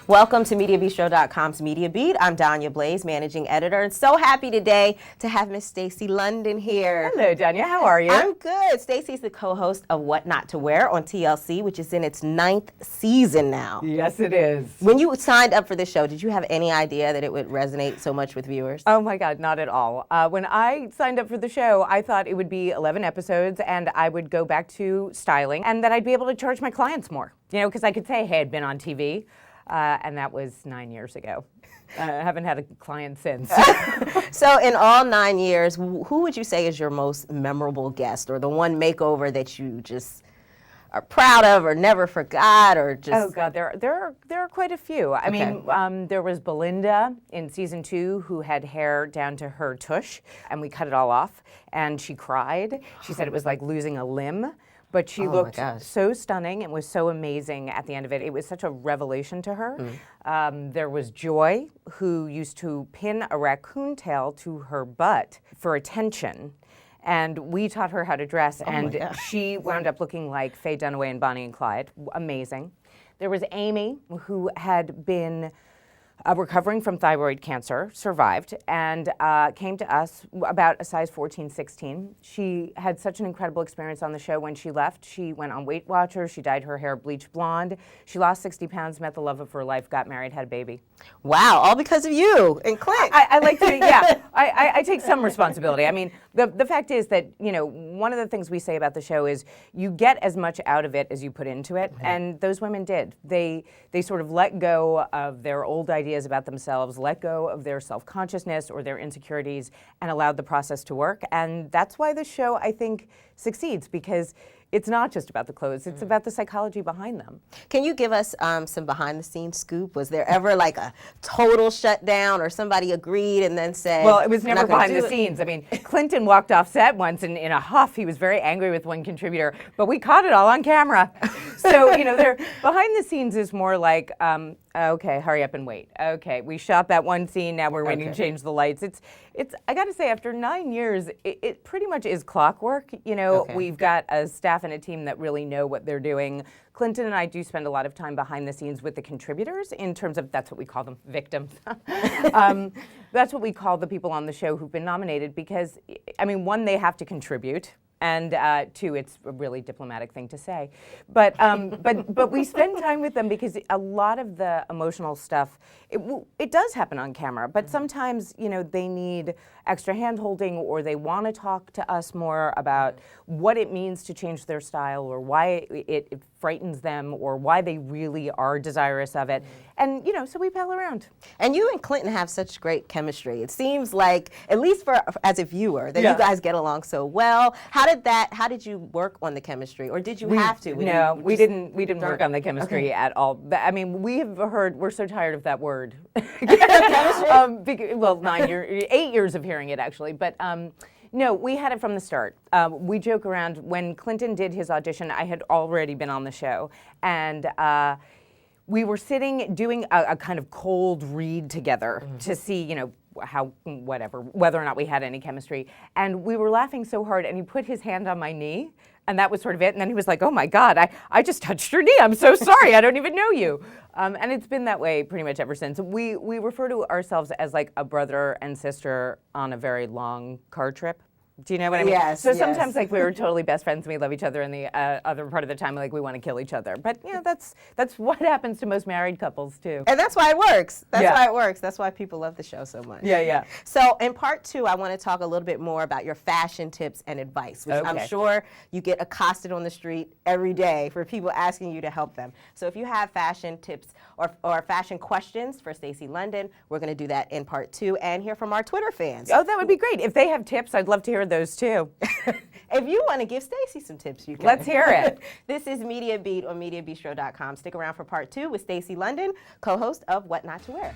Welcome to Mediabistro.com's Media Beat. I'm Danya Blaze, managing editor, and so happy today to have Miss Stacy London here. Hello, Danya. How are you? I'm good. Stacy's the co-host of What Not to Wear on TLC, which is in its 9th season now. Yes, it is. When you signed up for the show, did you have any idea that it would resonate so much with viewers? Oh my God, not at all. When I signed up for the show, I thought it would be 11 episodes and I would go back to styling and that I'd be able to charge my clients more. You know, because I could say, hey, I'd been on TV. And that was 9 years ago. I haven't had a client since. So in all 9 years, who would you say is your most memorable guest or the one makeover that you just are proud of or never forgot or just... Oh God, there are quite a few. I mean, there was Belinda in season 2 who had hair down to her tush and we cut it all off and she cried. She said it was like losing a limb. But she looked so stunning and was so amazing at the end of it. It was such a revelation to her. There was Joy, who used to pin a raccoon tail to her butt for attention. And we taught her how to dress, and she wound up looking like Faye Dunaway and Bonnie and Clyde. Amazing. There was Amy, who had been recovering from thyroid cancer, survived, and came to us about a size 14, 16. She had such an incredible experience on the show. When she left, she went on Weight Watchers, she dyed her hair bleach blonde, she lost 60 pounds, met the love of her life, got married, had a baby. Wow, all because of you and Clint. I like to, yeah, I take some responsibility. I mean, the fact is that, you know, one of the things we say about the show is you get as much out of it as you put into it, and those women did. They sort of let go of their old ideas about themselves, let go of their self-consciousness or their insecurities, and allowed the process to work. And that's why the show, I think, succeeds, because it's not just about the clothes, it's about the psychology behind them. Can you give us some behind-the-scenes scoop? Was there ever like a total shutdown or somebody agreed and then said... Well, it was never behind the scenes. I mean, Clinton walked off set once and in a huff, he was very angry with one contributor, but we caught it all on camera. So, you know, behind the scenes is more like, okay, hurry up and wait. Okay, we shot that one scene, now we're waiting to change the lights. It's. I gotta say, after 9 years, it pretty much is clockwork. You know, we've got a staff and a team that really know what they're doing. Clinton and I do spend a lot of time behind the scenes with the contributors in terms of, that's what we call them, victims. That's what we call the people on the show who've been nominated because, I mean, one, they have to contribute. And two, it's a really diplomatic thing to say, but we spend time with them because a lot of the emotional stuff it does happen on camera. But sometimes, you know, they need extra hand-holding or they want to talk to us more about what it means to change their style or why it frightens them or why they really are desirous of it. And, you know, so we pal around. And you and Clinton have such great chemistry. It seems like, at least as a viewer, that you guys get along so well. How did you work on the chemistry, or did you have to? No, we didn't work on the chemistry at all. I mean, we're so tired of that word. Well, 8 years of hearing it actually, but no, we had it from the start. We joke around. When Clinton did his audition, I had already been on the show, and we were sitting doing a kind of cold read together to see, you know, whether or not we had any chemistry. And we were laughing so hard, and he put his hand on my knee, and that was sort of it. And then he was like, oh my God, I just touched your knee. I'm so sorry. I don't even know you. And it's been that way pretty much ever since. We refer to ourselves as like a brother and sister on a very long car trip. Do you know what I mean? Yes. So sometimes like we were totally best friends and we love each other, and the other part of the time like we want to kill each other. But you know, that's what happens to most married couples too. And that's why it works. That's why it works. That's why people love the show so much. Yeah. So in part 2, I want to talk a little bit more about your fashion tips and advice, which I'm sure you get accosted on the street every day for people asking you to help them. So if you have fashion tips or fashion questions for Stacy London, we're going to do that in part 2 and hear from our Twitter fans. Oh, that would be great. If they have tips, I'd love to hear those too. If you want to give Stacy some tips, you can. Let's hear it. This is Media Beat on Mediabistro.com. Stick around for part 2 with Stacy London, co-host of What Not to Wear.